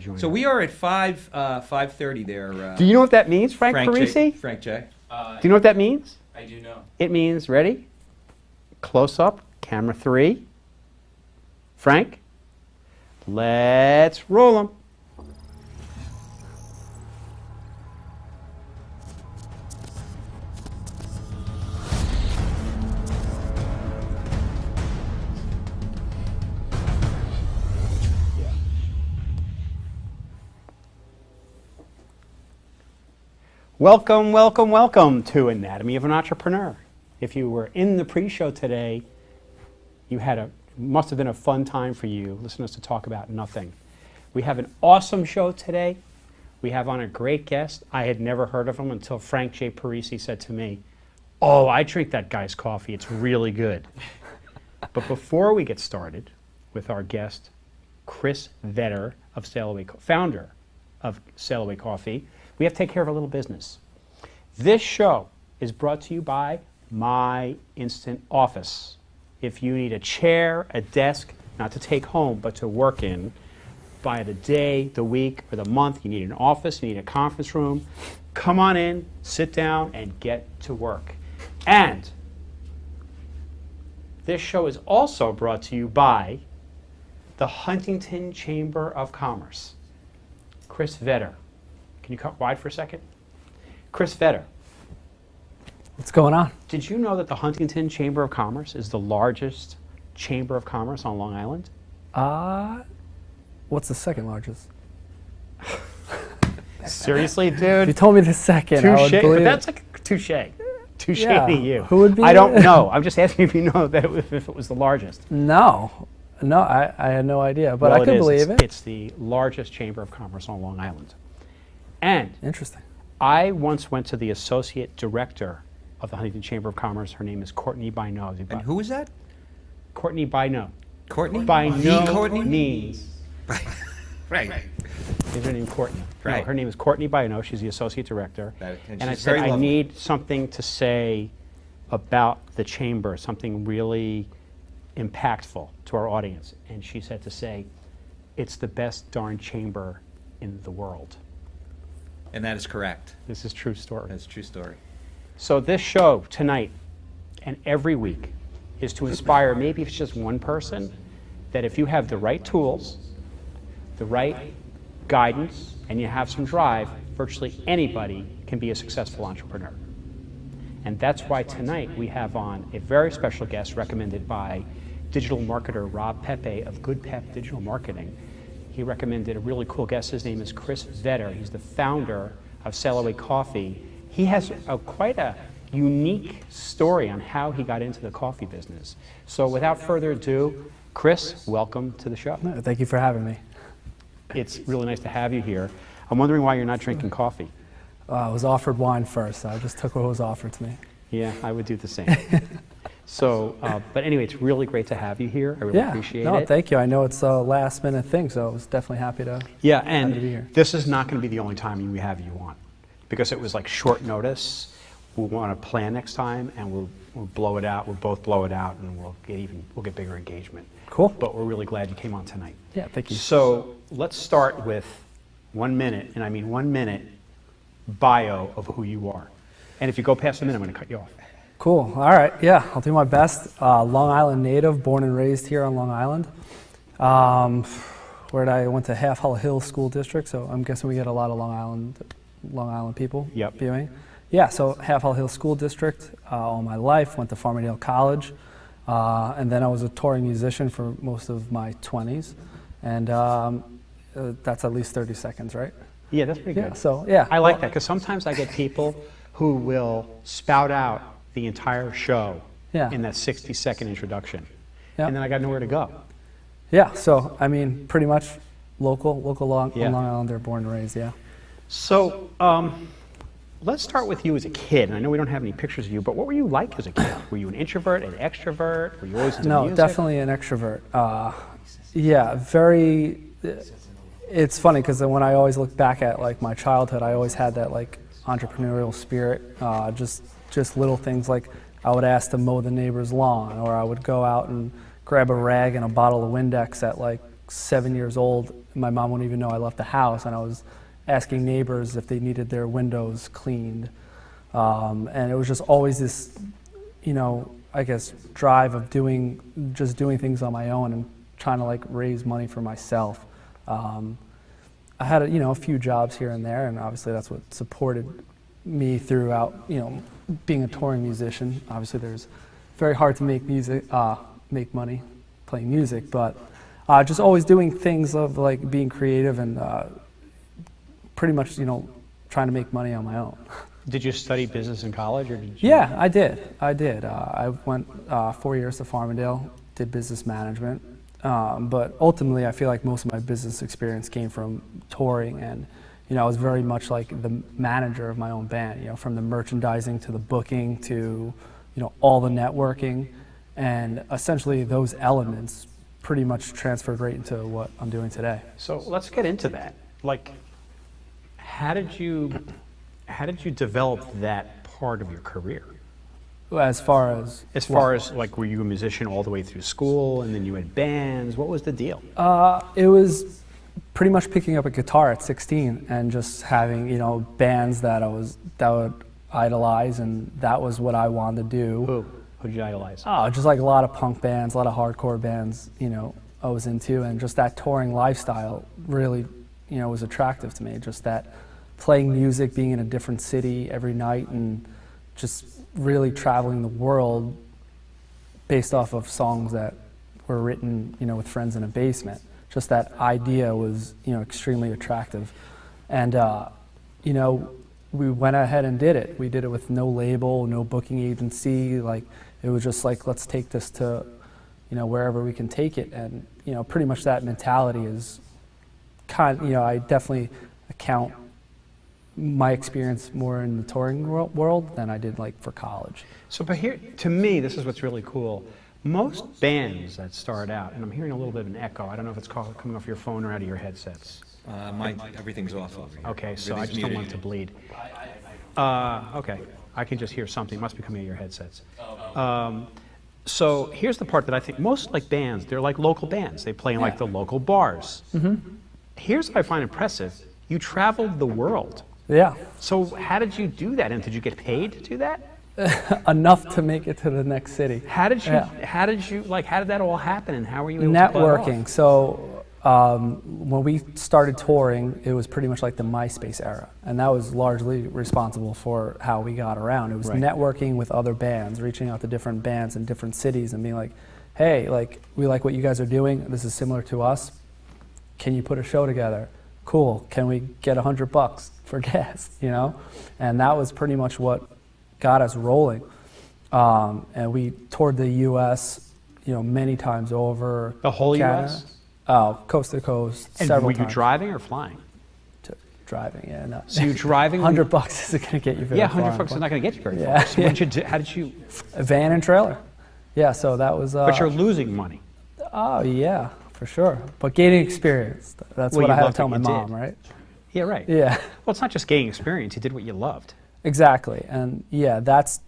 join So us. we are at 5:30 there. Do you know what that means, Frank Parisi? Frank J. Do you know what that means? I do know. It means, ready? Close up, camera 3. Frank, let's roll them. Welcome, welcome, welcome to Anatomy of an Entrepreneur. If you were in the pre-show today, must have been a fun time for you listening to us to talk about nothing. We have an awesome show today. We have on a great guest. I had never heard of him until Frank J. Parisi said to me, "Oh, I drink that guy's coffee. It's really good." But before we get started with our guest, Chris Vetter of Sailaway, founder of Sailaway Coffee, we have to take care of a little business. This show is brought to you by My Instant Office. If you need a chair, a desk, not to take home, but to work in, by the day, the week, or the month, you need an office, you need a conference room, come on in, sit down, and get to work. And this show is also brought to you by the Huntington Chamber of Commerce. Chris Vetter. Can you cut wide for a second? Chris Vetter. What's going on? Did you know that the Huntington Chamber of Commerce is the largest chamber of commerce on Long Island? What's the second largest? Seriously, If dude? you told me the second, I would Touche, believe but that's it. like touche. Touche Yeah, to you. who would be I don't it? know. I'm just asking if you know that if it was the largest. No, I had no idea, but Well, I could is. believe it. It's the largest chamber of commerce on Long Island. And Interesting. I once went to the associate director of the Huntington Chamber of Commerce. Her name is Courtney Bynoe. And who is that? Courtney Bynoe. Courtney? Bynoe The Courtney? means. Right. Is her name Courtney? No, Right. her name is Courtney Bynoe. She's the associate director. And I she's said, very I lovely. need something to say about the chamber, something really impactful to our audience. And she said to say, it's the best darn chamber in the world. And that is correct. This is true story. That's a true story. So this show tonight and every week is to inspire, maybe if it's just one person, that if you have the right tools, the right guidance, and you have some drive, virtually anybody can be a successful entrepreneur. And that's why tonight we have on a very special guest recommended by digital marketer Rob Pepe of Good Pep Digital Marketing. He recommended a really cool guest. His name is Chris Vetter. He's the founder of Sailaway Coffee. He has quite a unique story on how he got into the coffee business. So without further ado, Chris, welcome to the show. No, thank you for having me. It's really nice to have you here. I'm wondering why you're not drinking coffee. I was offered wine first, so I just took what was offered to me. Yeah, I would do the same. So, but anyway, it's really great to have you here. I really appreciate no, it. thank you. I know it's a last minute thing, so I was definitely happy to. Yeah, Happy to be and here. this is not going to be the only time we have you on, because it was like short notice. We'll want to plan next time, and we'll blow it out. We'll both blow it out, and we'll get bigger engagement. Cool. But we're really glad you came on tonight. Yeah, thank you. So let's start with 1 minute, and I mean 1 minute bio of who you are. And if you go past a minute, I'm going to cut you off. Cool. All right. Yeah, I'll do my best. Long Island native, born and raised here on Long Island. Where I went to Half Hill School District, so I'm guessing we get a lot of Long Island people Yep. viewing. Yeah, so Half Hill School District all my life. Went to Farmingdale College, and then I was a touring musician for most of my 20s, and that's at least 30 seconds, right? Yeah, that's pretty Yeah. good. So yeah, I like that, because sometimes I get people who will spout out the entire show Yeah. in that 60-second introduction. Yeah. And then I got nowhere to go. Yeah. So I mean, pretty much local Yeah. Long Islander, born and raised. Yeah. So let's start with you as a kid. And I know we don't have any pictures of you, but what were you like as a kid? Were you an introvert, an extrovert? Were you always into No, music? definitely an extrovert. Yeah, very. It's funny because when I always look back at like my childhood, I always had that like entrepreneurial spirit. Just little things like I would ask to mow the neighbor's lawn, or I would go out and grab a rag and a bottle of Windex at like 7 years old. My mom wouldn't even know I left the house, and I was asking neighbors if they needed their windows cleaned. And it was just always this, I guess, drive of doing things on my own and trying to like raise money for myself. I had a few jobs here and there, and obviously that's what supported me throughout, being a touring musician. Obviously there's very hard to make money playing music, but just always doing things of like being creative and pretty much, trying to make money on my own. Did you study business in college, or did you? Yeah, I did. I went 4 years to Farmingdale, did business management, but ultimately I feel like most of my business experience came from touring, and I was very much like the manager of my own band, from the merchandising to the booking to all the networking, and essentially those elements pretty much transferred right into what I'm doing today. So let's get into that. Like, how did you develop that part of your career? As far as like, were you a musician all the way through school, and then you had bands? What was the deal? It was pretty much picking up a guitar at 16 and just having bands that I would idolize, and that was what I wanted to do. Who'd you idolize? Oh, just like a lot of punk bands, a lot of hardcore bands, I was into, and just that touring lifestyle really, was attractive to me. Just that playing music, being in a different city every night, and just really traveling the world based off of songs that were written, with friends in a basement. Just that idea was, extremely attractive. And, we went ahead and did it. We did it with no label, no booking agency. Like, it was just like, let's take this to, wherever we can take it. And, pretty much that mentality is I definitely account my experience more in the touring world than I did like for college. So, but here, to me, this is what's really cool. Most bands that start out, and I'm hearing a little bit of an echo. I don't know if it's coming off your phone or out of your headsets. Everything's off over here. Okay, so I just don't want it to bleed. Okay, I can just hear something. It must be coming out of your headsets. So here's the part that I think most like bands, they're like local bands. They play in like the local bars. Mm-hmm. Here's what I find impressive. You traveled the world. Yeah. So how did you do that? And did you get paid to do that? Enough to make it to the next city. How did that all happen, and how were you able to pull it off? Networking. So when we started touring, it was pretty much like the MySpace era, and that was largely responsible for how we got around. It was networking with other bands, reaching out to different bands in different cities and being like, hey, like, we like what you guys are doing. This is similar to us. Can you put a show together? Cool. Can we get $100 for gas? And that was pretty much what got us rolling. And we toured the U.S., many times over. The whole Canada. U.S.? Oh, coast to coast, and several were times. You driving or flying? Driving, yeah. No. So you're driving? $100 isn't going to get you very far. Yeah, $100 is not going to get you very far. So what did you do? How did you? A van and trailer. Yeah, so that was. But you're losing money. Oh yeah, for sure. But gaining experience. That's what I had to tell my mom, right? Yeah, right. Yeah. Well, it's not just gaining experience. You did what you loved. Exactly, and yeah, that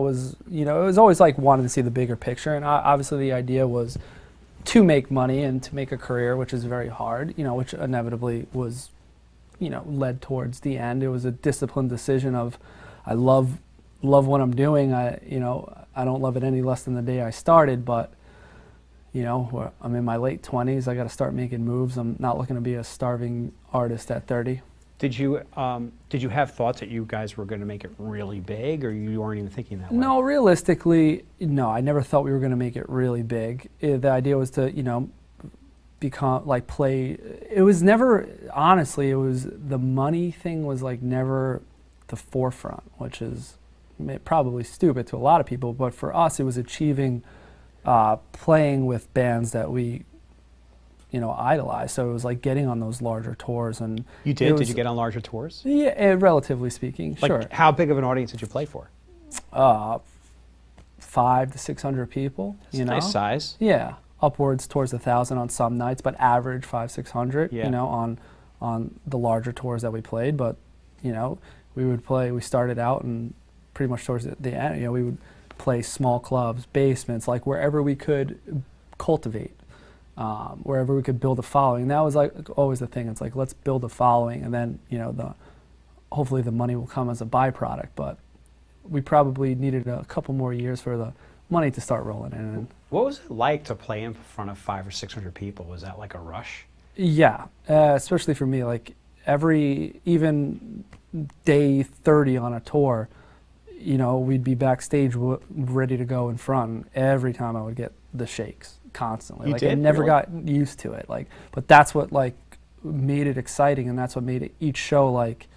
was it was always like wanting to see the bigger picture, and obviously the idea was to make money and to make a career, which is very hard, which inevitably was, led towards the end. It was a disciplined decision of, I love what I'm doing. I don't love it any less than the day I started, but, I'm in my late 20s. I got to start making moves. I'm not looking to be a starving artist at 30. Did you have thoughts that you guys were going to make it really big, or you weren't even thinking that way? No, realistically, no. I never thought we were going to make it really big. The idea was to, become like play. It was never, honestly, it was the money thing was like never the forefront, which is probably stupid to a lot of people. But for us, it was achieving, playing with bands that we idolize. So it was like getting on those larger tours. And you did? Did you get on larger tours? Yeah, relatively speaking, like, sure. How big of an audience did you play for? 500 to 600 people. That's a nice size. Yeah, upwards towards 1,000 on some nights, but average 500-600. Yeah. On the larger tours that we played. But we would play. We started out and pretty much towards the end. We would play small clubs, basements, like wherever we could cultivate. wherever we could build a following. And that was like always the thing. It's like, let's build a following, and then hopefully the money will come as a byproduct. But we probably needed a couple more years for the money to start rolling in. What was it like to play in front of 500 or 600 people? Was that like a rush? Yeah, especially for me. Like even day 30 on a tour, we'd be backstage ready to go in front. And every time I would get the shakes constantly. You like did? I never Really? got used to it. But that's what made it exciting, and that's what made each show like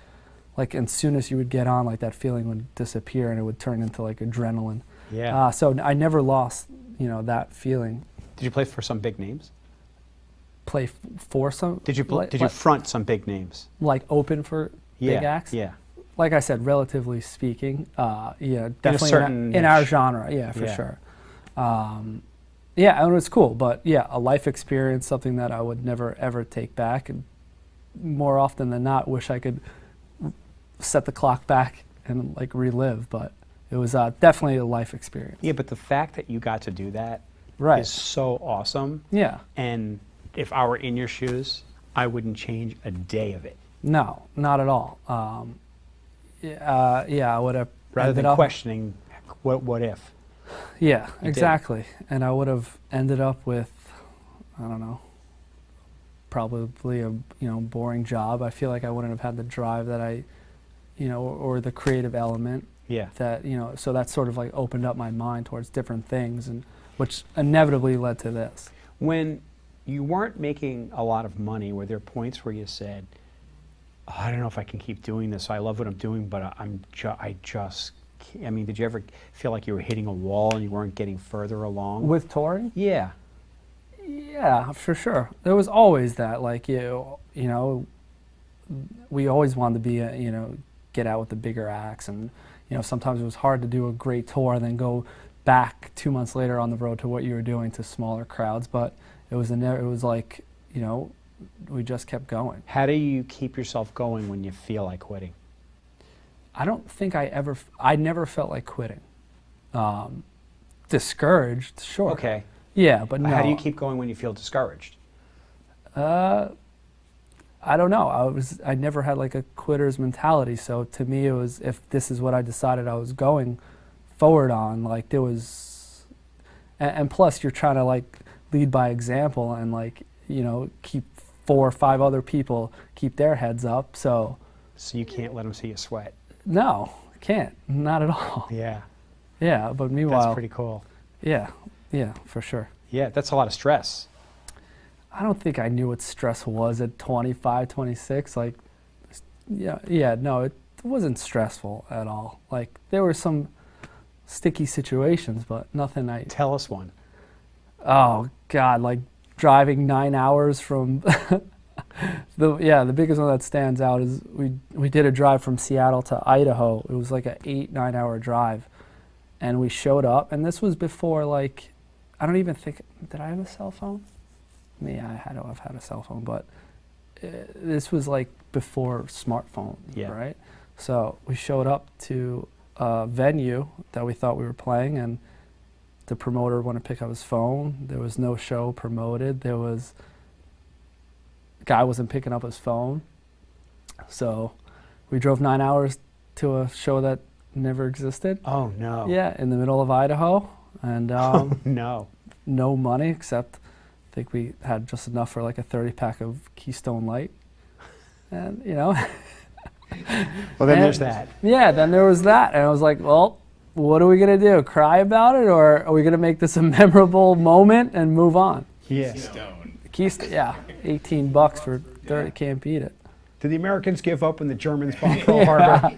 as soon as you would get on, like that feeling would disappear and it would turn into like adrenaline. Yeah. So I never lost that feeling. Did you play for some big names? Play for some. Did you front some big names? Like open for big acts? Yeah. Like I said, relatively speaking, definitely certain in our niche. genre, for Yeah. sure. And it was cool, but a life experience, something that I would never ever take back, and more often than not, wish I could set the clock back and like relive. But it was definitely a life experience. Yeah, but the fact that you got to do that Right. is so awesome. Yeah. And if I were in your shoes, I wouldn't change a day of it. No, not at all. I would have Rather ended than up. questioning what if. Yeah, You did. exactly. And I would have ended up with, I don't know, probably a boring job. I feel like I wouldn't have had the drive that I, or the creative element Yeah. that So that sort of like opened up my mind towards different things, and which inevitably led to this. When you weren't making a lot of money, were there points where you said, oh, I don't know if I can keep doing this. I love what I'm doing, but I just can't. I mean, did you ever feel like you were hitting a wall and you weren't getting further along? With touring? Yeah. Yeah, for sure. There was always that, like, we always wanted to be, get out with the bigger acts, and, sometimes it was hard to do a great tour and then go back 2 months later on the road to what you were doing to smaller crowds, but it was like, we just kept going. How do you keep yourself going when you feel like quitting? I don't think I never felt like quitting. Discouraged, sure. Okay. Yeah, but no. How do you keep going when you feel discouraged? I don't know. I never had like a quitter's mentality. So to me, it was, if this is what I decided I was going forward on, like there was, and plus you're trying to like lead by example and like, keep 4 or 5 other people keep their heads up. So you can't let them see you sweat. no, I can't, not at all. Yeah. Yeah, but meanwhile, That's pretty cool. yeah, for sure. Yeah, that's a lot of stress. I don't think I knew what stress was at 25, 26. Like, no, it wasn't stressful at all. Like, there were some sticky situations, but nothing Tell us one. oh, God, like driving 9 hours from, the biggest one that stands out is we did a drive from Seattle to Idaho. It was like an 8-9 hour drive. And we showed up, and this was before, like, I don't even think, did I have a cell phone? Yeah, I had to have had a cell phone, but this was like before smartphone, Yeah. right? So we showed up to a venue that we thought we were playing, and the promoter wanted to pick up his phone. There was no show promoted. Guy wasn't picking up his phone. So we drove 9 hours to a show that never existed. Oh, no. Yeah, in the middle of Idaho, and No. no money, except I think we had just enough for like a 30-pack of Keystone Light. And, Well, then there's that. Yeah, then there was that. And I was like, well, what are we going to do? Cry about it? Or are we going to make this a memorable moment and move on? Yeah. Keystone, yeah, $18 for 30, can't beat it. Did the Americans give up when the Germans bombed Pearl Harbor?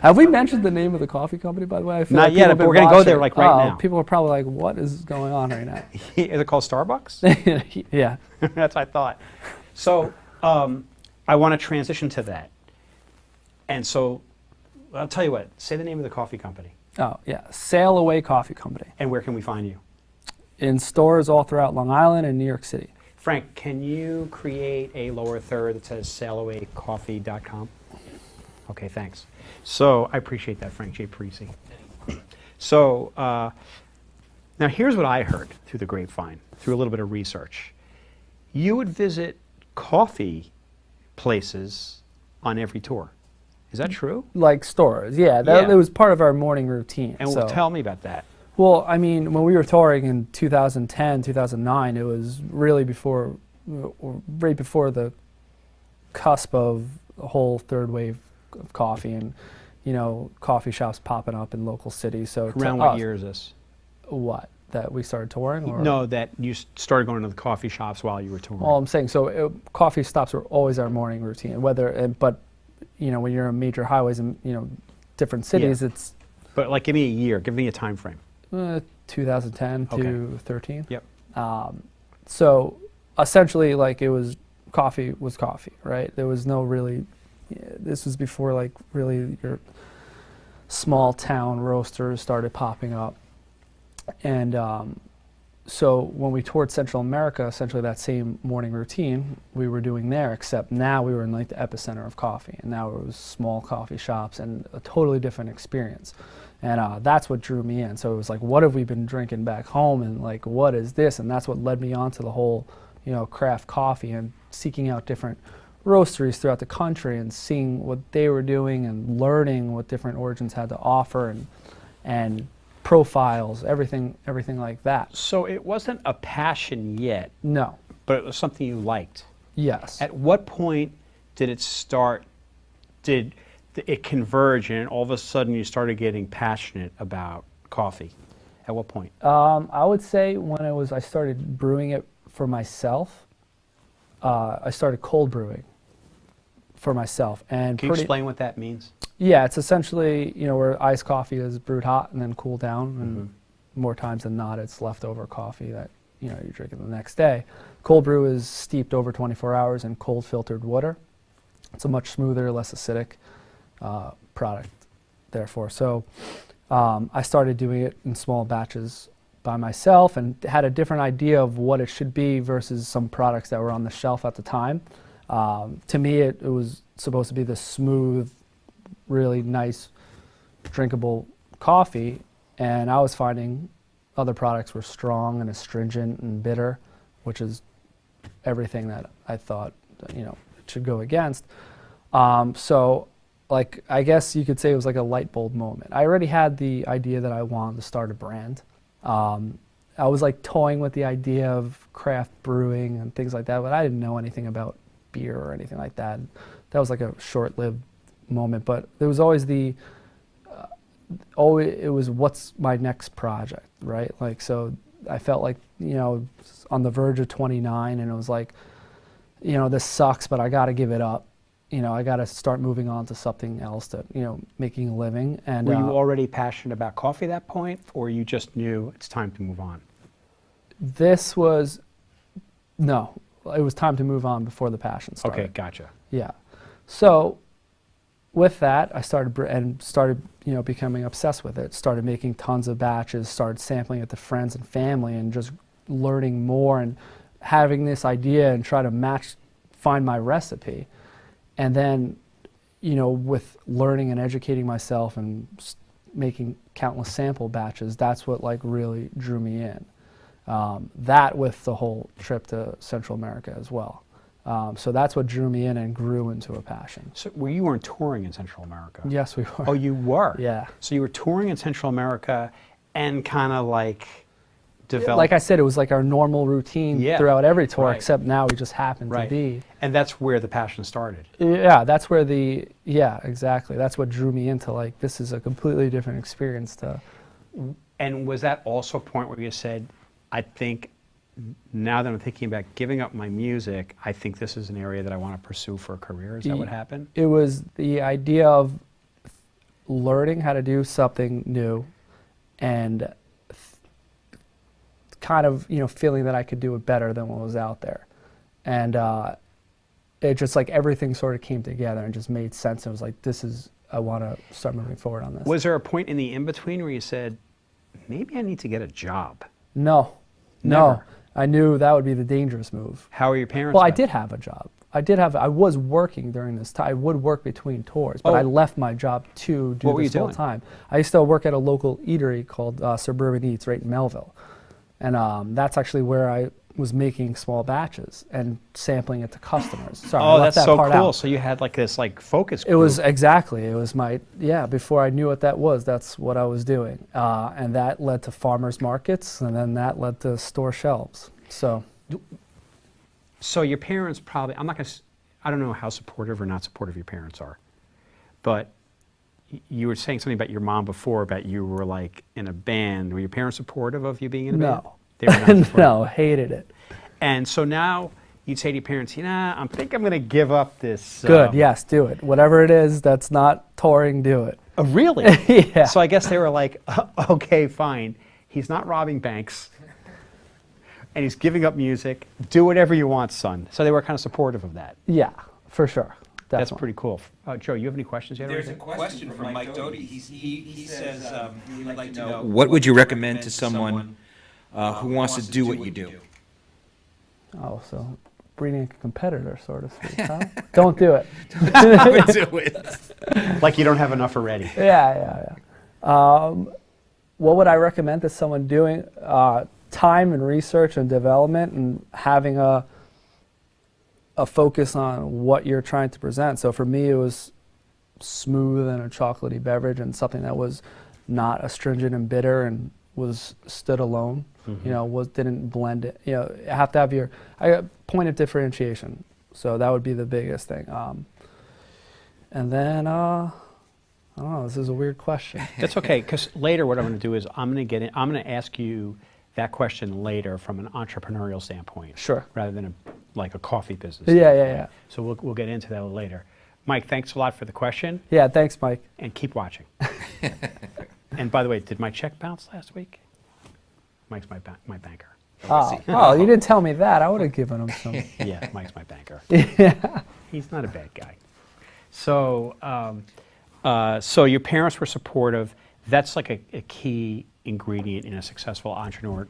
Have we mentioned the name of the coffee company, by the way? I feel Not like yet, people have but been we're gonna go there, watching. like, right now. People are probably like, what is going on right now? Is it called Starbucks? Yeah. That's what I thought. So I want to transition to that. And so I'll tell you what, say the name of the coffee company. Oh, yeah. Sailaway Coffee Company. And where can we find you? In stores all throughout Long Island and New York City. Frank, can you create a lower third that says SailawayCoffee.com? Okay, thanks. So I appreciate that, Frank J. Parisi. So Now, here's what I heard through the grapevine, through a little bit of research. You would visit coffee places on every tour. Is that true? Like stores, yeah. That, It was part of our morning routine. And so. tell me about that. Well, I mean, when we were touring in 2010, 2009, it was really right before the cusp of the whole third wave of coffee and, you know, coffee shops popping up in local cities. So Around what year is this? What? That we started touring? Or? No, that you started going to the coffee shops while you were touring. Well, I'm saying, so coffee stops were always our morning routine. But, you know, when you're on major highways in, you know, different cities, it's... But like, give me a year, give me a time frame. 2010 to 13. Yep. So essentially, like, it was coffee, right? There was no really, this was before like really your small town roasters started popping up. And so when we toured Central America, essentially that same morning routine we were doing there, except now we were in like the epicenter of coffee, and now it was small coffee shops and a totally different experience. And that's what drew me in. So it was like, what have we been drinking back home, and like, what is this? And that's what led me on to the whole, you know, craft coffee and seeking out different roasteries throughout the country and seeing what they were doing and learning what different origins had to offer and profiles, everything like that. So it wasn't a passion yet. No. But it was something you liked. Yes. At what point did it start, did it converge and all of a sudden you started getting passionate about coffee? At what point? I would say when I started brewing it for myself. I started cold brewing for myself. And can you explain what that means? Yeah, it's essentially, you know, where iced coffee is brewed hot and then cooled down, and more times than not it's leftover coffee that, you know, you're drinking the next day. Cold brew is steeped over 24 hours in cold filtered water. It's a much smoother, less acidic product, therefore. So I started doing it in small batches by myself and had a different idea of what it should be versus some products that were on the shelf at the time. To me, it was supposed to be this smooth, really nice, drinkable coffee, and I was finding other products were strong and astringent and bitter, which is everything that I thought, you know, it should go against. So, like, I guess you could say it was like a light bulb moment. I already had the idea that I wanted to start a brand. I was like toying with the idea of craft brewing and things like that, but I didn't know anything about beer or anything like that. That was like a short-lived moment, but there was always it was what's my next project, right? Like, so I felt like, you know, on the verge of 29, and it was like, you know, this sucks, but I got to give it up. You know, I got to start moving on to something else, to, you know, making a living. And were you already passionate about coffee at that point, or you just knew it's time to move on? No, it was time to move on before the passion started. Okay, gotcha. Yeah. So with that, I started, you know, becoming obsessed with it. Started making tons of batches, started sampling it to friends and family, and just learning more and having this idea and try to find my recipe. And then, you know, with learning and educating myself and making countless sample batches, that's what like really drew me in. That with the whole trip to Central America as well. So that's what drew me in and grew into a passion. So you weren't touring in Central America? Yes, we were. Oh, you were? Yeah. So you were touring in Central America and kind of like developed... Like I said, it was like our normal routine throughout every tour, except now we just happened to be. And that's where the passion started? Yeah, that's where exactly. That's what drew me into, like, this is a completely different experience to... And was that also a point where you said, I think, now that I'm thinking about giving up my music, I think this is an area that I want to pursue for a career? Is that what happened? It was the idea of learning how to do something new and kind of, you know, feeling that I could do it better than what was out there. And it just, like, everything sort of came together and just made sense. It was like, I want to start moving forward on this. Was there a point in the in-between where you said, maybe I need to get a job? No. Never. No. I knew that would be the dangerous move. How are your parents? Well, I did have a job. I was working during this time. I would work between tours, but I left my job to do this full time. I used to work at a local eatery called Suburban Eats right in Melville. And that's actually where I was making small batches and sampling it to customers. Sorry, I left that's that so part cool. out. So you had like this like focus group. It was my, before I knew what that was, that's what I was doing. And that led to farmers markets, and then that led to store shelves. So your parents probably, I don't know how supportive or not supportive your parents are, but you were saying something about your mom before, about you were like in a band. Were your parents supportive of you being in a band? No. They were not supportive. No, hated it. And so now you'd say to your parents, I think I'm going to give up this. Good, yes, do it. Whatever it is that's not touring, do it. Oh, really? Yeah. So I guess they were like, okay, fine. He's not robbing banks, and he's giving up music. Do whatever you want, son. So they were kind of supportive of that. Yeah, for sure. Definitely. That's pretty cool. Joe, you have any questions yet? There's a question from Mike Doty. He says he'd like to know, what would you recommend to someone who wants to do what you do? Oh, so breeding a competitor, so to speak, huh? Don't do it. Do it. Like you don't have enough already. Yeah. What would I recommend to someone doing? Time and research and development, and having a focus on what you're trying to present. So for me, it was smooth and a chocolatey beverage, and something that was not astringent and bitter and stood alone. Mm-hmm. Didn't blend it. You have to have your point of differentiation. So that would be the biggest thing. And then I don't know. This is a weird question. That's okay, because later what I'm going to do is I'm going to ask you that question later from an entrepreneurial standpoint. Sure. Rather than like a coffee business. Yeah. So we'll get into that later. Mike, thanks a lot for the question. Yeah, thanks, Mike. And keep watching. And by the way, did my check bounce last week? Mike's my banker. Oh, you didn't tell me that. I would have given him some. Yeah, Mike's my banker. Yeah. He's not a bad guy. So, so your parents were supportive. That's like a key ingredient in a successful entrepreneur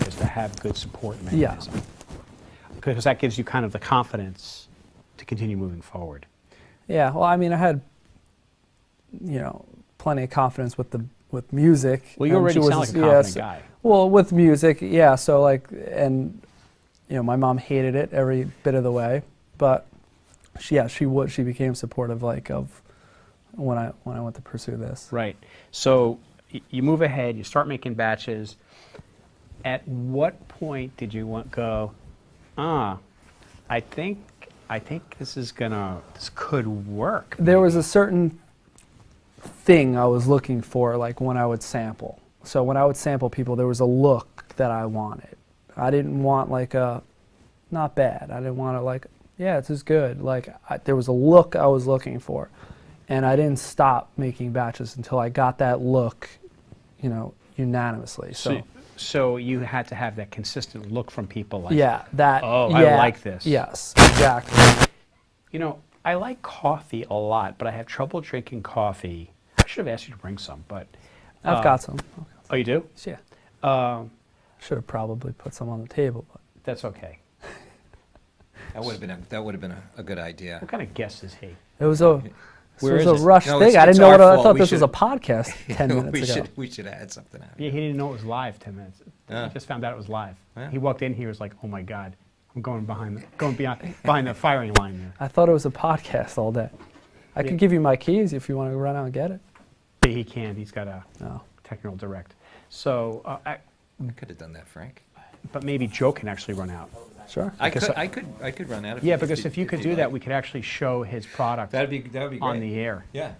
is to have good support mechanism. Yeah. Because that gives you kind of the confidence to continue moving forward. Yeah, well, I mean, I had, plenty of confidence with music. Well, you already sound like a confident guy. Well, with music, yeah. So my mom hated it every bit of the way, but she became supportive of when I went to pursue this. Right. So you move ahead. You start making batches. At what point did you go? I think this could work. There was a certain thing I was looking for, like when I would sample. So when I would sample people, there was a look that I wanted. I didn't want not bad. I didn't want this is good. There was a look I was looking for. And I didn't stop making batches until I got that look, unanimously. So you had to have that consistent look from people. I like this. Yes, exactly. I like coffee a lot, but I have trouble drinking coffee. I should have asked you to bring some, but I've got some. Oh, you do? Yeah. Should have probably put some on the table, but that's okay. That would have been a good idea. What kind of guest is he? It was a rush thing. I didn't know I thought this was a podcast 10 minutes ago. We should have had something out of it. Yeah, he didn't know it was live 10 minutes. He just found out it was live. Yeah. He walked in, he was like, "Oh my God, I'm going behind the firing line there." I thought it was a podcast all day. I could give you my keys if you want to run out and get it. Yeah, he can. He's got a technical direct. So I could have done that, Frank. But maybe Joe can actually run out. Sure. I could run out. Because if you could do that, we could actually show his product. That'd be great. On the air. Yeah.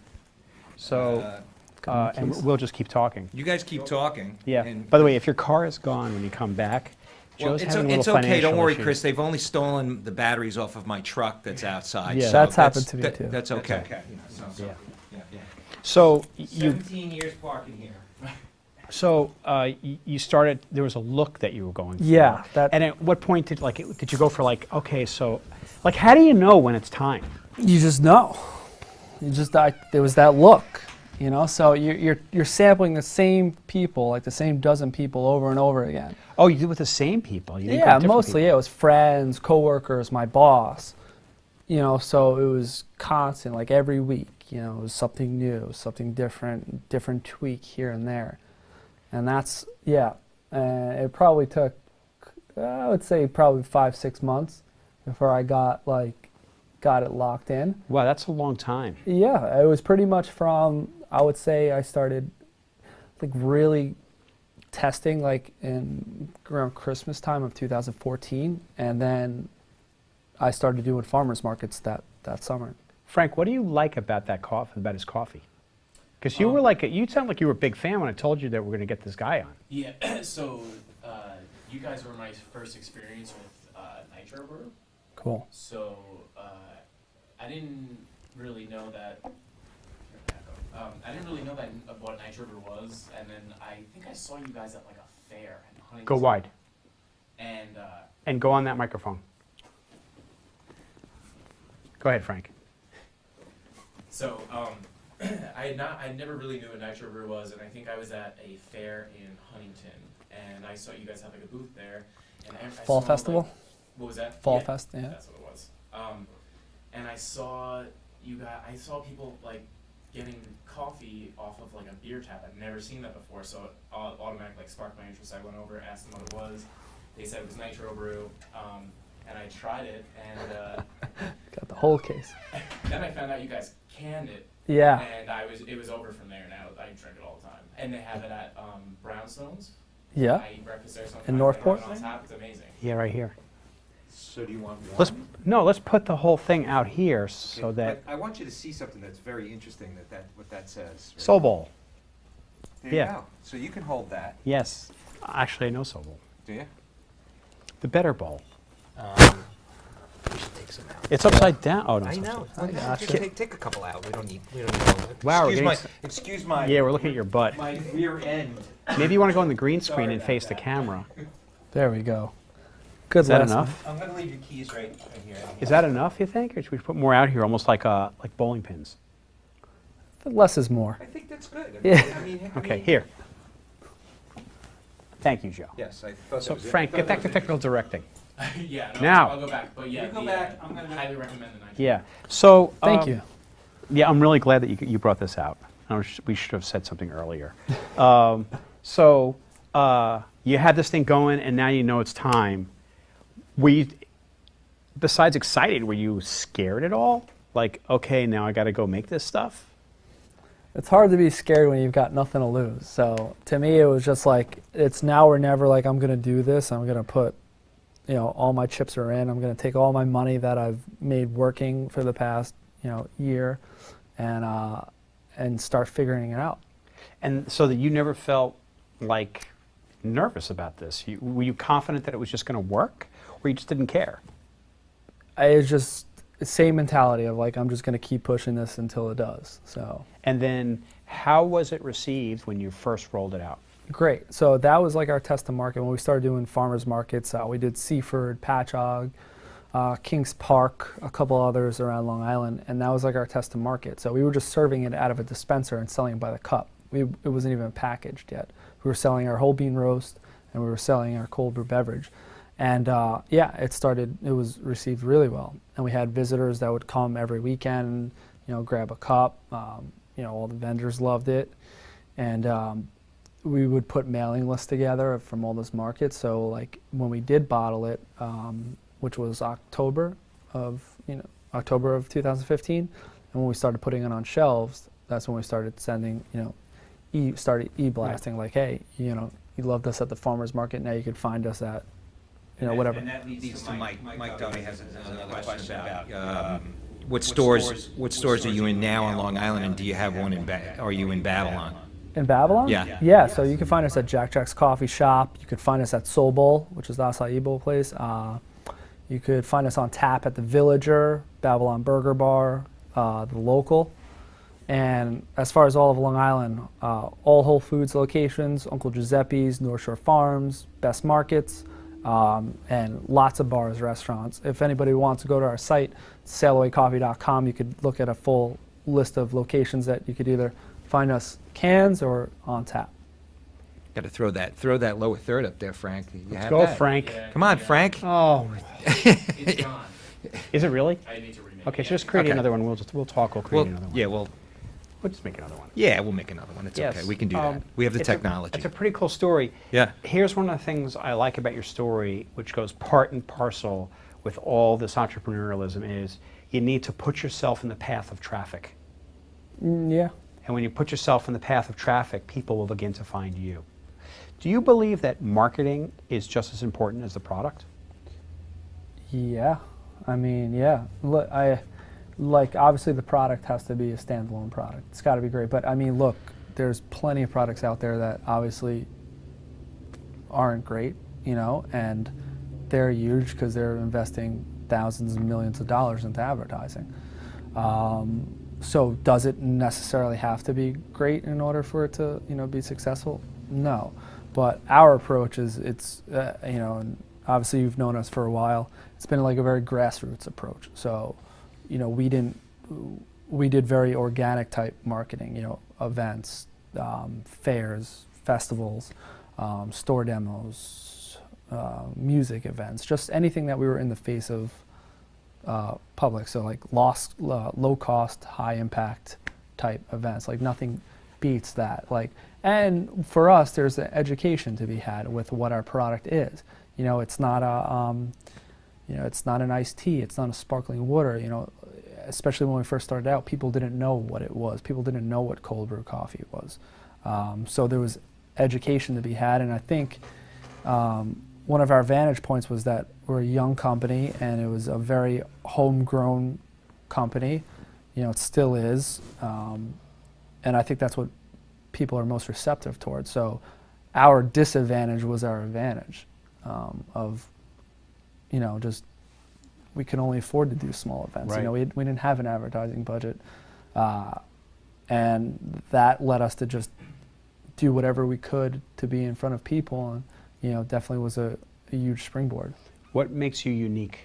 So, and we'll just keep talking. You guys keep talking. Yeah. By the way, if your car is gone when you come back, Joe's having a little it's okay. Don't worry, issue. Chris. They've only stolen the batteries off of my truck that's outside. Yeah. So that's happened to me too. That's okay. Yeah. So you 17 years parking here. So you started. There was a look that you were going for. Yeah. And at what point did you go for okay? So how do you know when it's time? You just know. There was that look, So you're sampling the same people, the same dozen people over and over again. Oh, you did with the same people? You didn't Yeah, go mostly. people. Yeah, it was friends, coworkers, my boss. so it was constant, like every week, it was something new, something different tweak here and there. And that's, it probably took, I would say probably 5-6 months before I got it locked in. Wow, that's a long time. Yeah, it was pretty much from, I would say I started really testing in around Christmas time of 2014, and then I started doing farmers markets that summer. Frank, what do you like about his coffee? Because you were you sound like you were a big fan when I told you that we're going to get this guy on. Yeah, so you guys were my first experience with Nitro Brew. Cool. So I didn't really know that. I didn't really know that what Nitro Brew was, and then I think I saw you guys at a fair in Huntington. Go wide. And go on that microphone. Go ahead, Frank. So I never really knew what Nitro Brew was, and I think I was at a fair in Huntington, and I saw you guys have a booth there. And I Fall saw, Festival? What was that? Fall Fest, yeah. That's what it was. And I saw people getting coffee off of a beer tap. I'd never seen that before, so it automatically sparked my interest. I went over, asked them what it was. They said it was Nitro Brew, and I tried it, and got the whole case. then I found out you guys canned it. Yeah. And it was over from there. Now I drink it all the time, and they have it at Brownstones. Yeah. I eat breakfast there sometimes. In Northport? They have it on tap. It's amazing. Yeah, right here. So do you want one? Let's put the whole thing out here so that I want you to see something that's very interesting. What that says. Right? Soul Bowl. There you Yeah. go. So you can hold that. Yes. Actually, I know Soul Bowl. Do you? The better bowl. We should take some out. It's upside down. Oh no. I it's know. upside Take a couple out. We don't need all of it. Wow, we're Excuse getting my. s- Excuse my. Yeah, we're looking at your butt. My rear end. Maybe you want to go on the green screen Sorry and about face the that. camera. There we go. Good Is that lesson. enough? I'm gonna leave your keys right here. Is that enough, you think? Or should we put more out here, almost like bowling pins? Less is more. I think that's good. Yeah. Okay, here. Thank you, Joe. Yes, I thought So that was it. Frank, I get thought back that to was technical directing. Yeah. No, Now. I'll go back, but yeah. You go back, I'm gonna- highly recommend the Nitro. Yeah. So Thank you. Yeah, I'm really glad that you brought this out. We should have said something earlier. You had this thing going, and now you know it's time. Besides excited, were you scared at all? Like, okay, now I got to go make this stuff? It's hard to be scared when you've got nothing to lose. So to me, it was just it's now or never. I'm going to do this. I'm going to put, all my chips are in. I'm going to take all my money that I've made working for the past, year, and start figuring it out. And so that you never felt nervous about this? Were you confident that it was just going to work, or you just didn't care? It's just the same mentality of I'm just going to keep pushing this until it does. So. And then how was it received when you first rolled it out? Great. So that was our test to market. When we started doing farmers markets, we did Seaford, Patchogue, Kings Park, a couple others around Long Island, and that was our test to market. So we were just serving it out of a dispenser and selling it by the cup. It wasn't even packaged yet. We were selling our whole bean roast, and we were selling our cold brew beverage. And it was received really well. And we had visitors that would come every weekend, grab a cup. All the vendors loved it. And we would put mailing lists together from all those markets. So when we did bottle it, which was October of 2015, and when we started putting it on shelves, that's when we started sending, started e-blasting hey, you loved us at the farmers market, now you could find us at whatever. And that leads to Mike. Mike Doty has another question about what stores are you in now on Long Island, and do you have one are you in Babylon? In Babylon? Yeah. Yeah, so you can find us at Jack Jack's Coffee Shop. You could find us at Soul Bowl, which is the acai bowl place. You could find us on tap at the Villager, Babylon Burger Bar, the Local. And as far as all of Long Island, all Whole Foods locations, Uncle Giuseppe's, North Shore Farms, Best Markets, and lots of bars, restaurants. If anybody wants to go to our site, sailawaycoffee.com, you could look at a full list of locations that you could either find us cans or on tap. Got to throw that lower third up there, Frank. You have Go, that? Frank. Yeah, Come on, yeah. Frank. Oh, It's gone. is it really? I need to remake Okay, so just create Okay. another one. We'll talk. We'll create another one. Yeah, We'll just make another one. yeah, we'll make another one. It's Yes. okay. We can do that. We have the It's a- technology. It's a pretty cool story. Yeah. Here's one of the things I like about your story, which goes part and parcel with all this entrepreneurialism, is you need to put yourself in the path of traffic. Yeah. And when you put yourself in the path of traffic, people will begin to find you. Do you believe that marketing is just as important as the product? Yeah. I mean, yeah. Look, obviously the product has to be a standalone product. It's got to be great. But I mean, look, there's plenty of products out there that obviously aren't great, and they're huge because they're investing thousands and millions of dollars into advertising. So does it necessarily have to be great in order for it to, be successful? No. But our approach is, and obviously you've known us for a while, it's been like a very grassroots approach. So, we did very organic type marketing, events, fairs, festivals, store demos, music events, just anything that we were in the face of public. So like low cost, high impact type events, like nothing beats that. And for us, there's an education to be had with what our product is. It's not it's not an iced tea, it's not a sparkling water, especially when we first started out, people didn't know what it was. People didn't know what cold brew coffee was. So there was education to be had, and I think one of our vantage points was that we're a young company, and it was a very homegrown company. It still is, and I think that's what people are most receptive towards. So our disadvantage was our advantage of, just we could only afford to do small events. Right. We didn't have an advertising budget, and that led us to just do whatever we could to be in front of people, and definitely was a huge springboard. What makes you unique?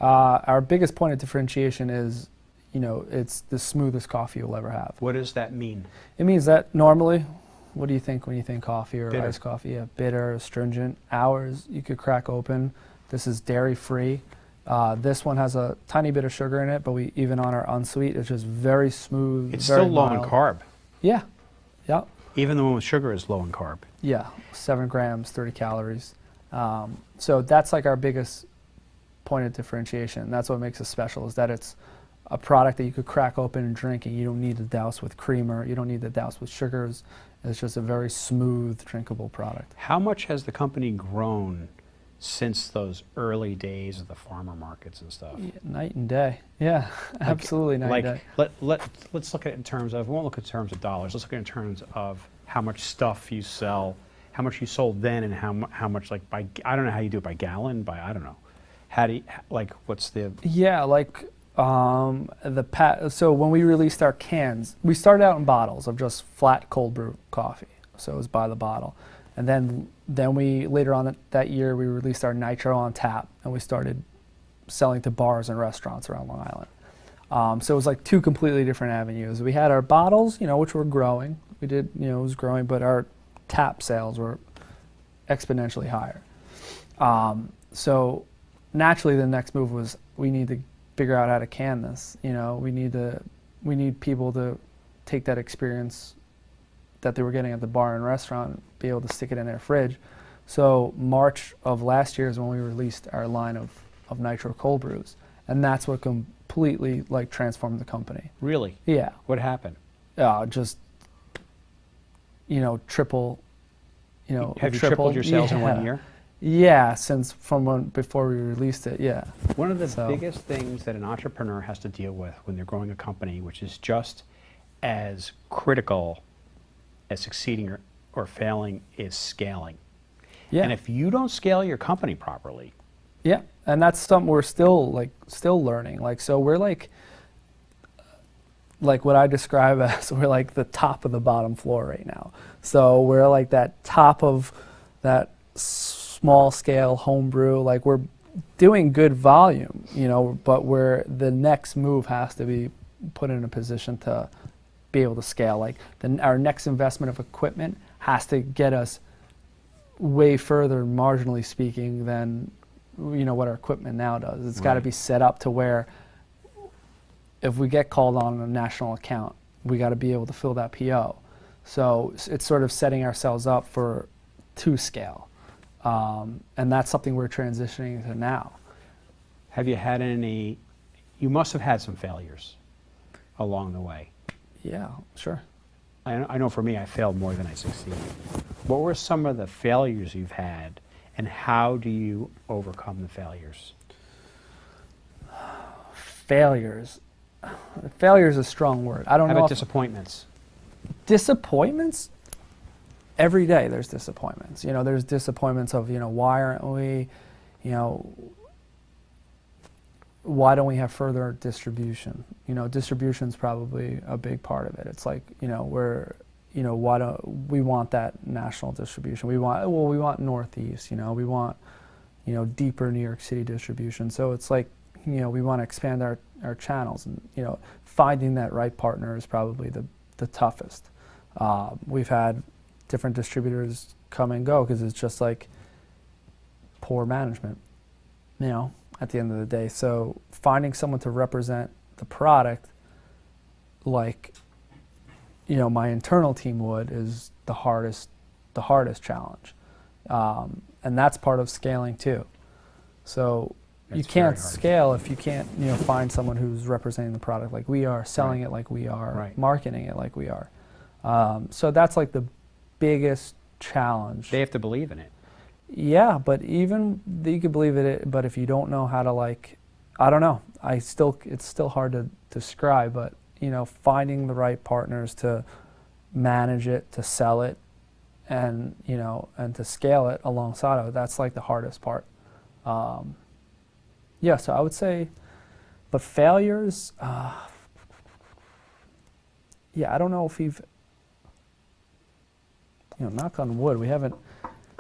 Our biggest point of differentiation is, it's the smoothest coffee you'll ever have. What does that mean? It means that normally, what do you think when you think coffee or Bitter. iced coffee? Yeah, bitter, astringent. Ours, you could crack open. This is dairy-free. This one has a tiny bit of sugar in it, but even on our unsweet, it's just very smooth. It's very still low in mild. carb. Yeah, yeah, Even the one with sugar is low in carb. yeah. 7 grams, 30 calories. So that's like our biggest point of differentiation. That's what makes us special, is that it's a product that you could crack open and drink, and you don't need to douse with creamer. You don't need to douse with sugars. It's just a very smooth, drinkable product. How much has the company grown since those early days of the farmer markets and stuff? Yeah, night and day. Yeah, absolutely night and day. Let's look at it in terms of, we won't look at terms of dollars, let's look at it in terms of how much stuff you sell, how much you sold then, and how much, like, by, I don't know how you do it, by gallon, by, I don't know. How do you, what's the... Yeah, so when we released our cans, we started out in bottles of just flat cold brew coffee. So it was by the bottle. And then we, later on that year, we released our Nitro on tap, and we started selling to bars and restaurants around Long Island. So it was like two completely different avenues. We had our bottles, which were growing. We did, it was growing, but our tap sales were exponentially higher. So naturally, the next move was, we need to figure out how to can this. We need people to take that experience that they were getting at the bar and restaurant and be able to stick it in their fridge. So March of last year is when we released our line of Nitro cold brews, and that's what completely transformed the company. Really? Yeah. What happened? Just triple. Have you tripled your sales in 1 year? Yeah, since before we released it. Yeah. One of the biggest things that an entrepreneur has to deal with when they're growing a company, which is just as critical as succeeding or failing, is scaling. Yeah. And if you don't scale your company properly, yeah, and that's something we're still learning. So we're like what I describe as, we're like the top of the bottom floor right now. So we're like that top of that small scale homebrew. We're doing good volume, but the next move has to be put in a position to be able to scale. Our next investment of equipment has to get us way further, marginally speaking, than what our equipment now does. It's got to be set up to where if we get called on a national account, we got to be able to fill that PO. So it's sort of setting ourselves up to scale. And that's something we're transitioning to now. Have you had any, you must have had some failures along the way. Yeah, sure. I know for me, I failed more than I succeeded. What were some of the failures you've had, and how do you overcome the failures? Failures. Failure is a strong word. I don't How know. about disappointments? Disappointments? Every day there's disappointments. You know, there's disappointments of, you know, why aren't we, you know, why don't we have further distribution? You know, distribution's probably a big part of it. It's like, you know, why don't we want that national distribution? We want Northeast, you know, we want, you know, deeper New York City distribution. So it's like, you know, we want to expand our channels, and, you know, finding that right partner is probably the toughest. We've had different distributors come and go because it's just like poor management, you know, at the end of the day. So finding someone to represent the product like, you know, my internal team would is the hardest challenge. And that's part of scaling too. So you can't scale if you can't, you know, find someone who's representing the product like we are, selling it like we are, marketing it like we are. So that's like the biggest challenge. They have to believe in it. Yeah, but even you could believe it, but if you don't know how to, like, I don't know. It's still hard to describe, but, you know, finding the right partners to manage it, to sell it, and, you know, and to scale it alongside of it, that's like the hardest part. Yeah, so I would say, but failures, yeah, I don't know if we've, you know, knock on wood, we haven't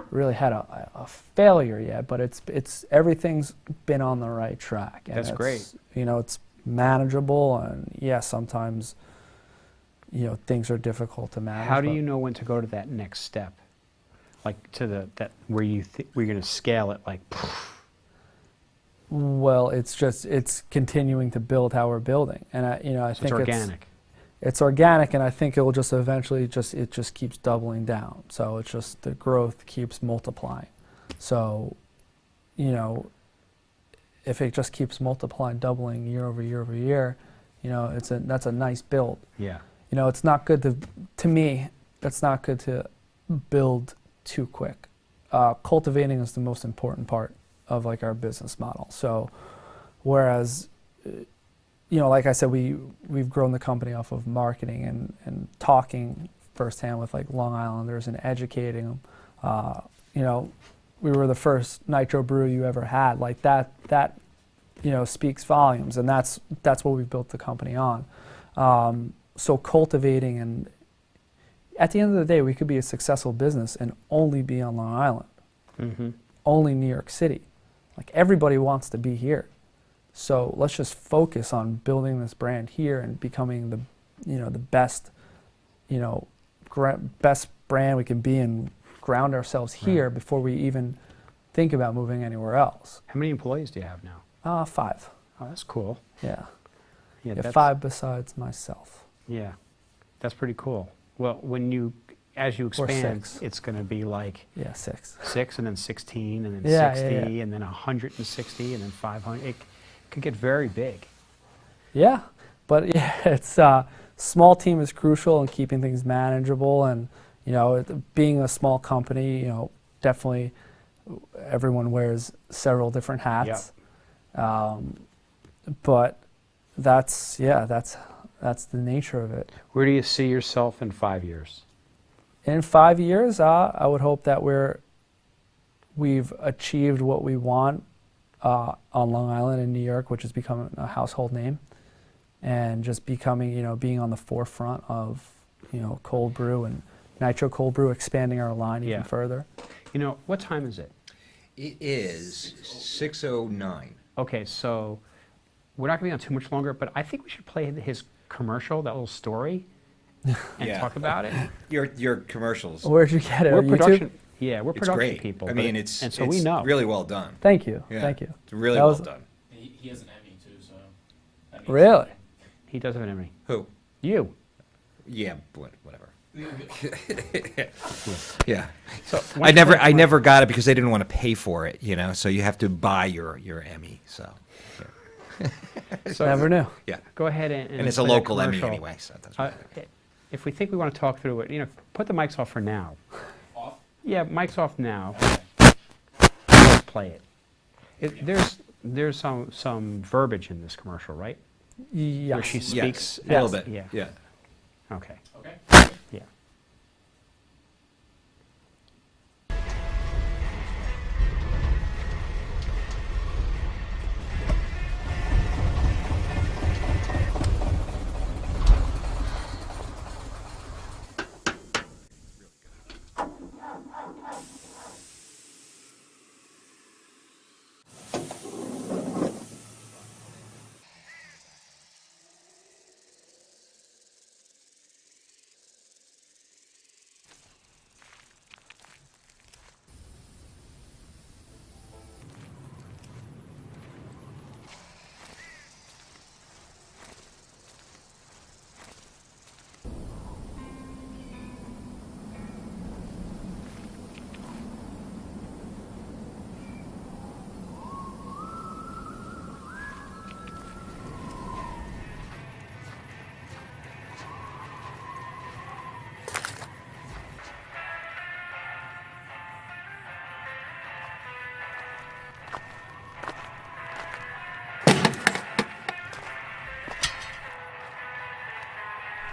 really had a failure yet, but it's everything's been on the right track. And that's great. You know, it's manageable, and yeah, sometimes, you know, things are difficult to manage. How do you know when to go to that next step, like to that where you're going to scale it, like? Well, it's continuing to build how we're building, and I think it's organic. It's organic, and I think it will just eventually it just keeps doubling down. So it's just the growth keeps multiplying. So, you know, if it just keeps multiplying, doubling year over year over year, you know, that's a nice build. Yeah. You know, it's not good to me, it's not good to build too quick. Cultivating is the most important part of like our business model. So, whereas, you know, like I said, we've grown the company off of marketing and talking firsthand with like Long Islanders and educating them. You know, we were the first nitro brew you ever had. Like that you know, speaks volumes, and that's what we've built the company on. So cultivating, and at the end of the day, we could be a successful business and only be on Long Island, only New York City. Like everybody wants to be here. So let's just focus on building this brand here and becoming the, you know, the best, you know, best brand we can be, and ground ourselves here before we even think about moving anywhere else. How many employees do you have now? 5. Oh, that's cool. Yeah. Yeah, Yeah, 5 besides myself. Yeah, that's pretty cool. Well, as you expand, 6. it's going to be like 6. 6, and then 16, and then Yeah, 60, yeah. and then 160, and then 500. It could get very big. Yeah, but yeah, it's small team is crucial in keeping things manageable, and, you know, being a small company, you know, definitely everyone wears several different hats. But that's the nature of it. Where do you see yourself in 5 years? In 5 years, I would hope that we've achieved what we want on Long Island in New York, which is becoming a household name, and just becoming, you know, being on the forefront of, you know, cold brew and nitro cold brew, expanding our line even further. You know, what time is it? It is 6:09. Okay, so we're not going to be on too much longer, but I think we should play his commercial, that little story, and talk about it. Your commercials. Where'd you get it? We're On production. YouTube? Yeah, we're It's production great. people. I mean, it's we know. really well done. Thank you. Yeah. Thank you. It's really That well was- done. He has an Emmy too, so. that means Really? something. He does have an Emmy. Who? You. Yeah, whatever. Yeah. So I never got it because they didn't want to pay for it, you know. So you have to buy your Emmy. So. So Never knew. Yeah. Go ahead and And it's a play the local Emmy commercial. anyway. So that's If we think we want to talk through it, put the mics off for now. Off? Yeah, mics off now. Play it. There's some verbiage in this commercial, right? Yes. Where she speaks. a little bit. Yeah. Yeah. Okay. Okay. Yeah.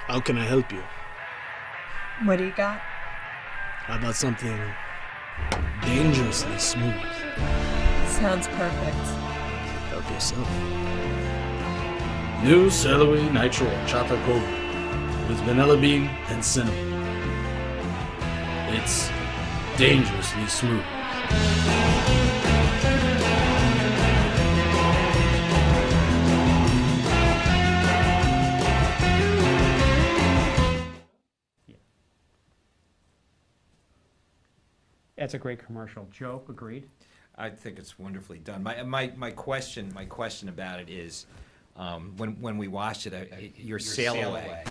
How can I help you? What do you got? How about something dangerously smooth? Sounds perfect. Help yourself. New Sailaway Nitro Chocolate Cold Brew with vanilla bean and cinnamon. It's dangerously smooth. That's a great commercial. Joe, agreed? I think it's wonderfully done. My question about it is, when we watched it, your Sailaway.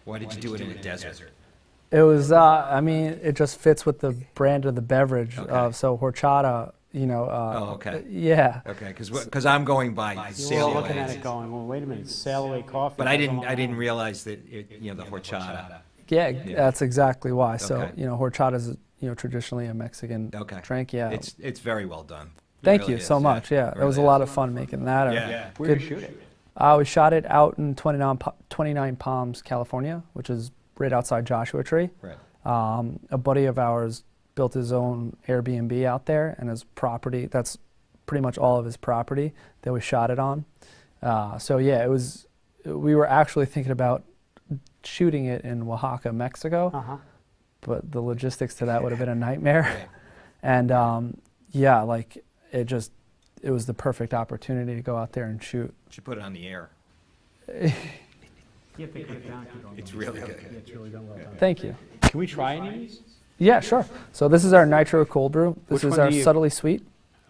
Why did you do it in a desert? It was, I mean, it just fits with the brand of the beverage. Okay. So horchata, Oh, okay. yeah. Okay, because I'm going by You're all looking at Sailaway, it going, well, wait a minute, Sailaway coffee. but I goes didn't along. realize that the horchata. Yeah, that's exactly why. So, Okay. horchata is, traditionally a Mexican Okay. drink. Yeah. It's very well done. It Thank really you is, so much. Yeah, It that was a really lot is. of fun making that. Yeah. Where'd you shoot it? We shot it out in 29 Palms, California, which is right outside Joshua Tree. Right. A buddy of ours built his own Airbnb out there, and his property, that's pretty much all of his property that we shot it on. So yeah, we were actually thinking about shooting it in Oaxaca, Mexico, Uh-huh. but the logistics to that would have been a nightmare. Right. And yeah, like it was the perfect opportunity to go out there and shoot. Should put it on the air. Yeah, they put it down. It's really good. Yeah, it's really done well done. Thank you. Can we try any of these? Yeah, sure. So this is our Nitro Cold Brew. This Which is one our do you- subtly sweet.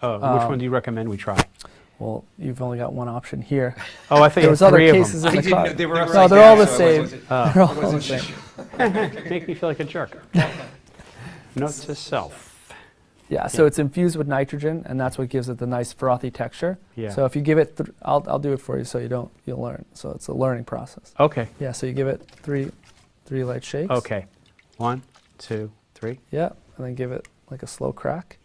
Which one do you recommend we try? Well, you've only got one option here. Oh, I think There was other three of cases them. in I the didn't car. know they were No, upside they're all down, the so I same. wasn't- They're all the same. Make me feel like a jerk. Note to self. Yeah, so it's infused with nitrogen, and that's what gives it the nice frothy texture. Yeah. So if you give it, I'll do it for you, so you'll learn. So it's a learning process. Okay. Yeah. So you give it three light shakes. Okay. 1, 2, 3. Yeah, and then give it like a slow crack.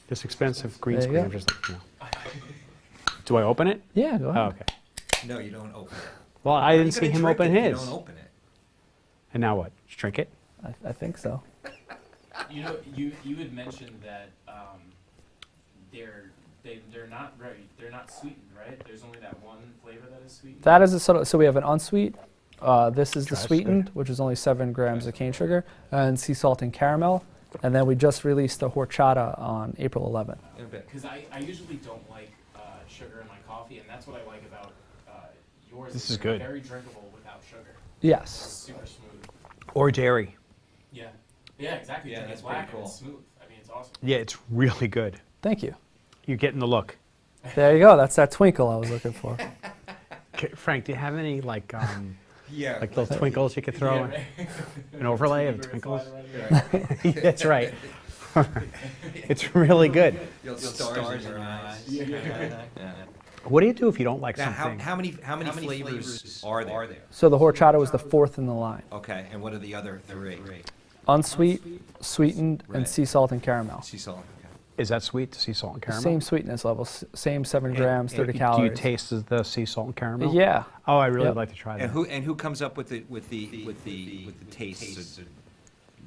This expensive green There you screen. go. I'm just, Do I open it? Yeah, go ahead. Oh, okay. No, you don't open it. Well, I How are didn't you see gonna him drink open it if his. You don't open it. And now what? Just drink it? I think so. You know, you had mentioned that they're not they're not sweetened, right? There's only that one flavor that is sweetened. That is so we have an unsweet. This is the Try it. sweetened, which is only 7 grams of cane sugar, and sea salt and caramel. And then we just released the horchata on April 11th. In a bit. Because I usually don't like sugar in my coffee, and that's what I like about yours. This is they're good. Very drinkable without sugar. It's Yes. super smooth. Or dairy. Yeah. Yeah, exactly. Yeah, Drink it that's black pretty and it's cool. smooth. I mean, it's awesome. Yeah, it's really good. Thank you. You're getting the look. There you go. That's that twinkle I was looking for. Frank, do you have any Yeah. like little twinkles you could throw in? right. An overlay of Birds twinkles? flying around you. That's right. It's really good. You'll stars in your eyes. Yeah. What do you do if you don't like Now, something? how many flavors are there? So the horchata was the fourth in the line. Okay, and what are the other three? Unsweet, sweetened, and Right. sea salt and caramel. Sea salt. Okay. Is that sweet, sea salt and caramel? Same sweetness level, same 7 grams, 30 Do you calories. taste the sea salt and caramel? Yeah. Oh, I really Yep. would like to try that. And who comes up with the taste?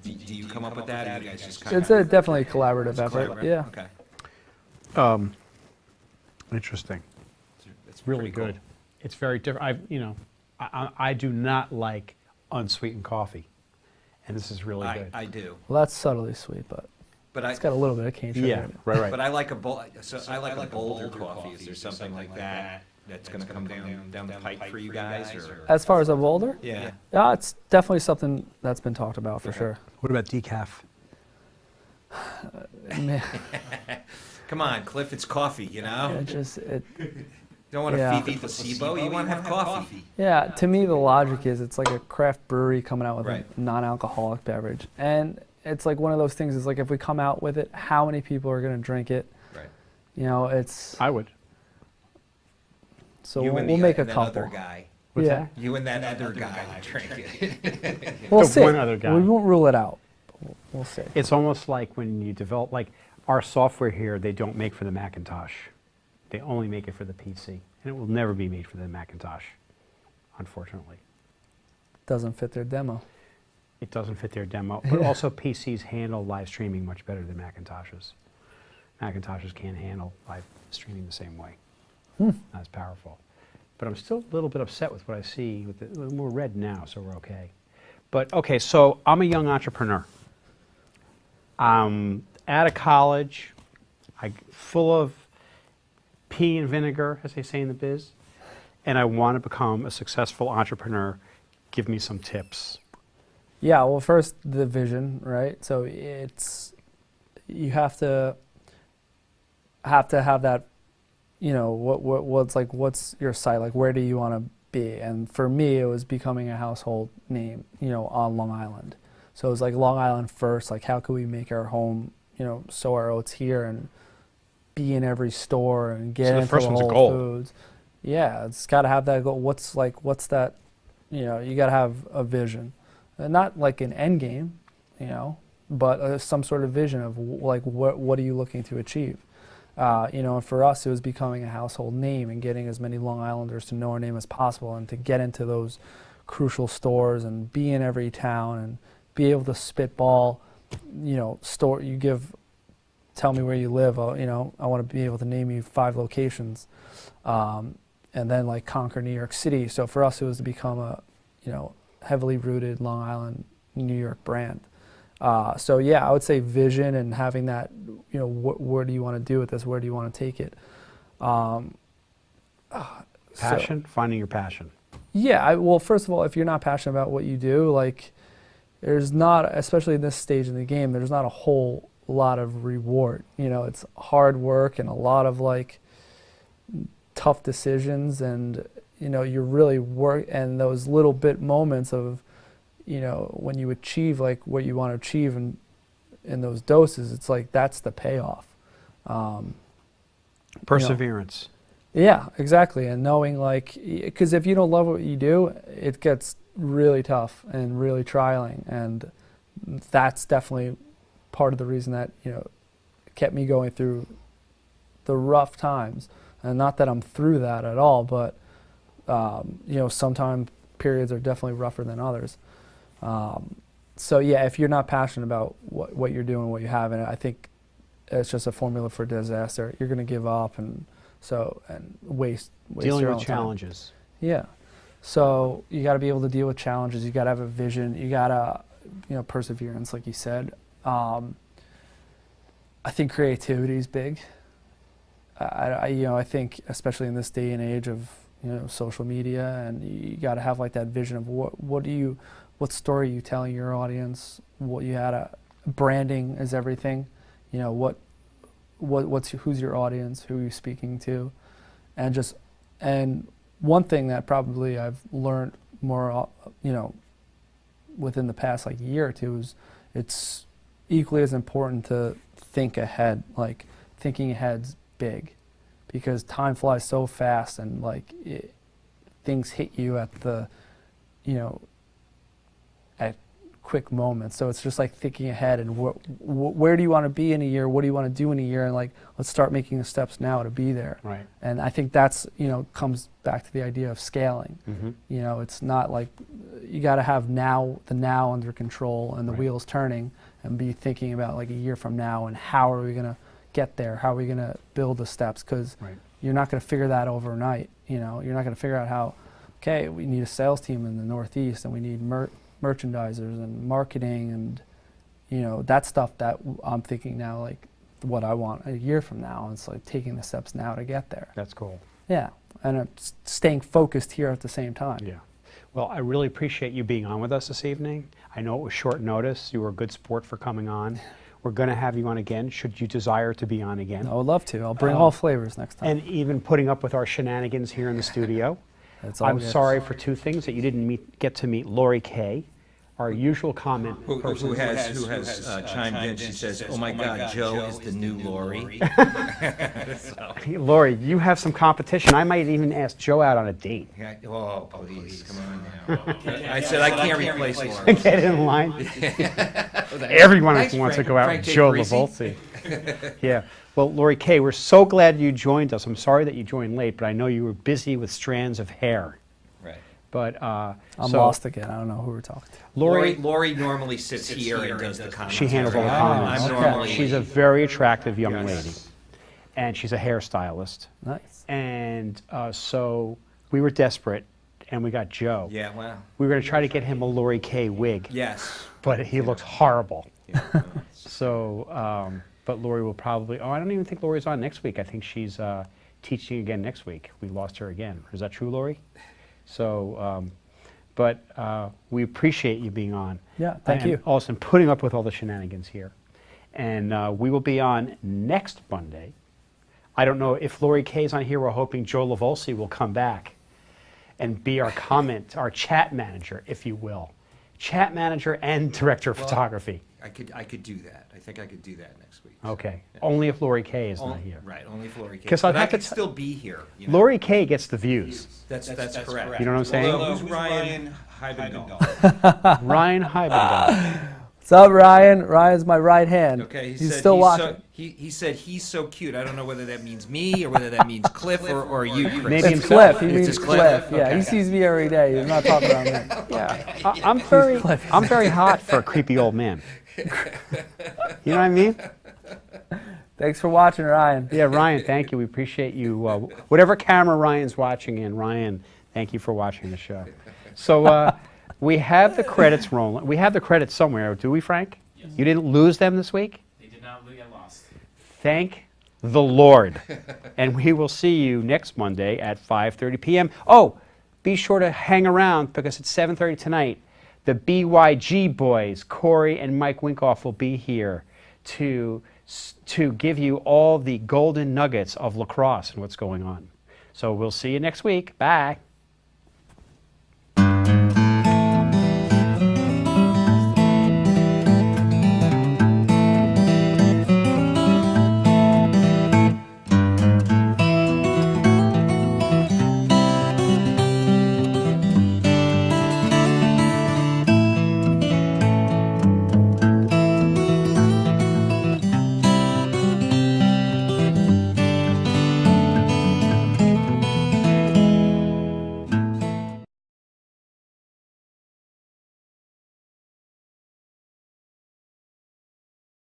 Do you come up with that, or you guys just kind It's of? a definitely collaborative effort. Yeah. Okay. Interesting. It's Really pretty cool. good. It's very different. I do not like unsweetened coffee, and this is really good. I do, Well, that's subtly sweet, but but it's got a little bit of cane sugar Yeah, in it. right. But I like a bowl. So I like a bolder coffee. Is there something like that that's going to come down the pipe for you guys? Or? As far as a boulder, Yeah. yeah, it's definitely something that's been talked about for Okay. sure. What about decaf? Man, Come on, Cliff. It's coffee. You know. it You don't want to Yeah. feed the placebo. You want to have coffee. Yeah, to me the logic is it's like a craft brewery coming out with Right. a non-alcoholic beverage, and it's like one of those things. Is like if we come out with it, how many people are going to drink it? Right. You know, it's I would. so You we'll, and we'll the- make a and that couple. other guy. What's Yeah, You and that other guy would drink it. we'll The see. one other guy. We won't rule it out. We'll see. It's almost like when you develop, like our software here, they don't make for the Macintosh. They only make it for the PC. And it will never be made for the Macintosh, unfortunately. Doesn't fit their demo. It doesn't fit their demo. But also PCs handle live streaming much better than Macintoshes. Macintoshes can't handle live streaming the same way. Not as powerful. But I'm still a little bit upset with what I see. We're red now, so we're okay. But okay, so I'm a young entrepreneur. I'm out of college, full of pea and vinegar, as they say in the biz, and I want to become a successful entrepreneur. Give me some tips. Yeah, well, first the vision, right? So it's you have to have that. You know, what's your site like? Where do you want to be? And for me, it was becoming a household name. You know, on Long Island. So it was like Long Island first. Like, how could we make our home? You know, sow our oats here and be in every store and get So the into first the one's a Whole goal. Foods. Yeah, it's got to have that goal. What's that? You know, you got to have a vision, and not like an end game, you know, but some sort of vision of like what are you looking to achieve? You know, and for us, it was becoming a household name and getting as many Long Islanders to know our name as possible and to get into those crucial stores and be in every town and be able to spitball. You know, tell me where you live. You know, I want to be able to name you 5 locations, and then like conquer New York City. So for us, it was to become a, you know, heavily rooted Long Island, New York brand. So yeah, I would say vision and having that, you know, where do you want to do with this? Where do you want to take it? Passion, finding your passion. Yeah, well, first of all, if you're not passionate about what you do, like, there's not, especially in this stage in the game, there's not a whole lot of reward. You know, it's hard work and a lot of like tough decisions, and you know, you really work, and those little bit moments of, you know, when you achieve like what you want to achieve in those doses, it's like that's the payoff. Perseverance. Yeah, exactly. And knowing like, because if you don't love what you do, it gets really tough and really trialing. And that's definitely part of the reason that, you know, kept me going through the rough times. And not that I'm through that at all, but, you know, sometimes periods are definitely rougher than others. So yeah, if you're not passionate about what you're doing, what you have, and I think it's just a formula for disaster. You're going to give up and waste Dealing your with own time. challenges. Yeah. So you got to be able to deal with challenges. You got to have a vision. You got to, you know, perseverance, like you said. I think creativity is big. I think especially in this day and age of, you know, social media, and you got to have like that vision of what story are you telling your audience? What you had branding is everything. You know, who's your audience, who are you speaking to, and one thing that probably I've learned more, within the past like year or two is it's equally as important to think ahead. Like thinking ahead's big, because time flies so fast, and like things hit you at the, at quick moments. So it's just like thinking ahead and where do you want to be in a year? What do you want to do in a year? And like, let's start making the steps now to be there. Right. And I think that's, comes back to the idea of scaling. Mm-hmm. It's not like you got to have the now under control and the Right. wheels turning, and be thinking about like a year from now and how are we going to get there? How are we going to build the steps? Because Right. you're not going to figure that overnight. You're not going to figure out how, okay, we need a sales team in the Northeast, and we need merchandisers and marketing, and that stuff that I'm thinking now, like what I want a year from now. It's like taking the steps now to get there. That's cool. Yeah, and it's staying focused here at the same time. Yeah. Well, I really appreciate you being on with us this evening. I know it was short notice. You were a good sport for coming on. We're going to have you on again, should you desire to be on again. I would love to. I'll bring all flavors next time. And even putting up with our shenanigans here in the studio. That's all I'm good. sorry for two things, that you didn't get to meet Lori Kay, our usual comment person. Who has chimed in. She says, "Oh my God, Joe is the new Lori." Hey, Lori, you have some competition. I might even ask Joe out on a date. Yeah, oh, please, come on now. I said I can't replace Lori. Get in line. Everyone Thanks, wants to Frank- go out Frank with J. Joe Parisi. Lavolsi. Yeah. Well, Lori Kay, we're so glad you joined us. I'm sorry that you joined late, but I know you were busy with strands of hair. Right. But I'm so lost again. I don't know who we're talking to. Lori normally sits here and does the comments. She handles all the I'm comments. normally. She's a very attractive young Yes. lady, and she's a hairstylist. Nice. And so we were desperate, and we got Joe. Yeah, wow. We were going to try to get him a Lori Kay wig, Yes. but he looked horrible. Yeah. So, but Lori will probably, I don't even think Lori's on next week. I think she's teaching again next week. We lost her again. Is that true, Lori? So, but we appreciate you being on. Yeah, thank you. Also, putting up with all the shenanigans here. And we will be on next Monday. I don't know if Lori Kay's on here. We're hoping Joe Lavolsi will come back and be our our chat manager, if you will. Chat manager and director of photography. I could do that. I think I could do that next week. Okay. Yeah. Only if Lori Kay is not here. Right, only if Lori Kay. 'Cause I'd But I have to could still be here. Lori Kay gets the views. That's correct. You know what I'm saying? Although, who's Ryan Heibendahl? Ryan Heibendahl. What's up, Ryan? Ryan's my right hand. Okay, he's still watching. He said he's so cute. I don't know whether that means me or whether that means Cliff or you, Chris. Maybe It's himself. Cliff. He It's means just Cliff. Cliff? Yeah, Okay. he sees me every day. He's not talking about me. Yeah. I'm very hot for a creepy old man. You know what I mean? Thanks for watching, Ryan. Yeah, Ryan, thank you. We appreciate you. Whatever camera Ryan's watching in, Ryan, thank you for watching the show. So we have the credits rolling. We have the credits somewhere, do we, Frank? Yes. You didn't lose them this week? They did not get lost. Thank the Lord. And we will see you next Monday at 5:30 p.m. Oh, be sure to hang around because at 7:30 tonight, the BYG boys, Corey and Mike Winkoff, will be here to give you all the golden nuggets of lacrosse and what's going on. So we'll see you next week. Bye.